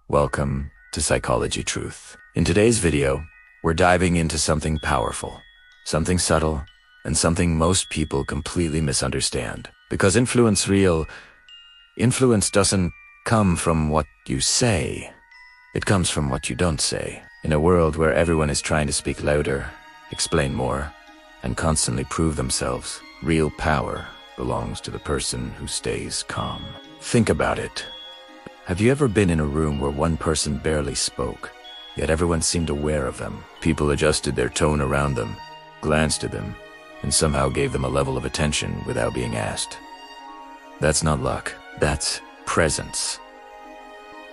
Welcome to Psychology Truth. In today's video, we're diving into something powerful, something subtle, and something most people completely misunderstand. Because influence doesn't come from what you say. It comes from what you don't say. In a world where everyone is trying to speak louder, explain more, and constantly prove themselves, real power belongs to the person who stays calm. Think about it. Have you ever been in a room where one person barely spoke, yet everyone seemed aware of them? People adjusted their tone around them, glanced at them, and somehow gave them a level of attention without being asked. That's not luck. That's presence.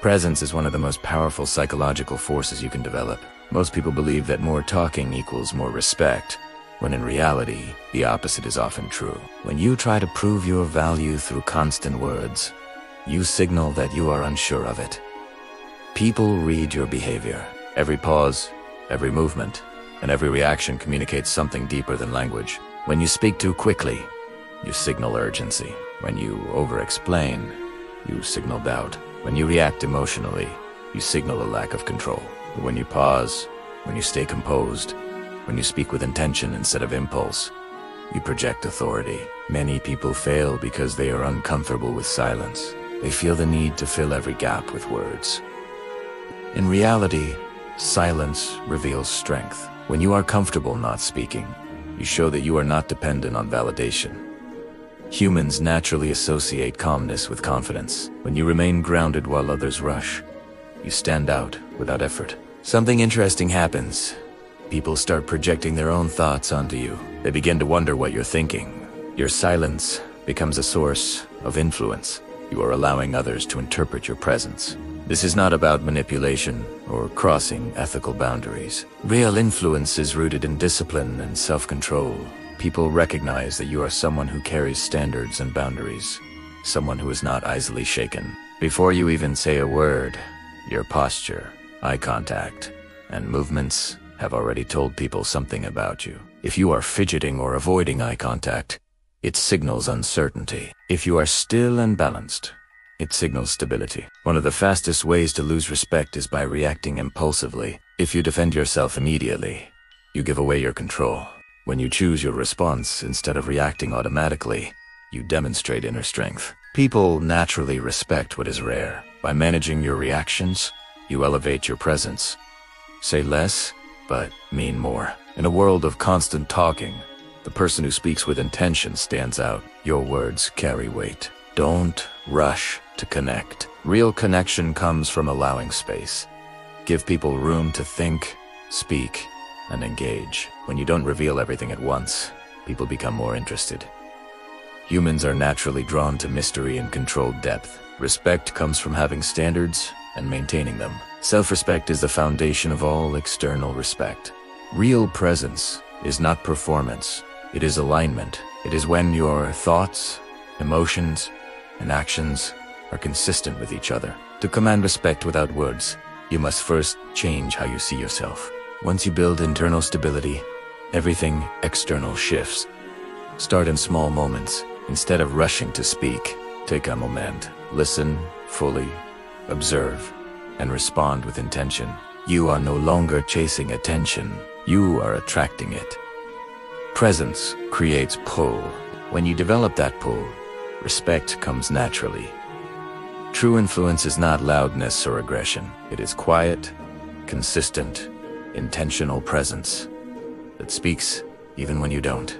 Presence is one of the most powerful psychological forces you can develop. Most people believe that more talking equals more respect, when in reality, the opposite is often true. When you try to prove your value through constant words, you signal that you are unsure of it. People read your behavior. Every pause, every movement, and every reaction communicates something deeper than language. When you speak too quickly, you signal urgency. When you over-explain, you signal doubt. When you react emotionally, you signal a lack of control. But when you pause, when you stay composed, when you speak with intention instead of impulse, you project authority. Many people fail because they are uncomfortable with silence. They feel the need to fill every gap with words. In reality, silence reveals strength. When you are comfortable not speaking, you show that you are not dependent on validation. Humans naturally associate calmness with confidence. When you remain grounded while others rush, you stand out without effort. Something interesting happens. People start projecting their own thoughts onto you. They begin to wonder what you're thinking. Your silence becomes a source of influence. You are allowing others to interpret your presence. This is not about manipulation or crossing ethical boundaries. Real influence is rooted in discipline and self-control. People recognize that you are someone who carries standards and boundaries, someone who is not easily shaken. Before you even say a word, your posture, eye contact, and movements have already told people something about you. If you are fidgeting or avoiding eye contact, it signals uncertainty. If you are still and balanced, it signals stability. One of the fastest ways to lose respect is by reacting impulsively. If you defend yourself immediately, you give away your control. When you choose your response instead of reacting automatically, you demonstrate inner strength. People naturally respect what is rare. By managing your reactions, you elevate your presence. Say less, but mean more. In a world of constant talking, the person who speaks with intention stands out. Your words carry weight. Don't rush to connect. Real connection comes from allowing space. Give people room to think, speak, and engage. When you don't reveal everything at once, people become more interested. Humans are naturally drawn to mystery and controlled depth. Respect comes from having standards and maintaining them. Self-respect is the foundation of all external respect. Real presence is not performance. It is alignment. It is when your thoughts, emotions, and actions are consistent with each other. To command respect without words, you must first change how you see yourself. Once you build internal stability, everything external shifts. Start in small moments. Instead of rushing to speak, take a moment. Listen fully, observe, and respond with intention. You are no longer chasing attention. You are attracting it. Presence creates pull. When you develop that pull, respect comes naturally. True influence is not loudness or aggression. It is quiet, consistent, intentional presence that speaks even when you don't.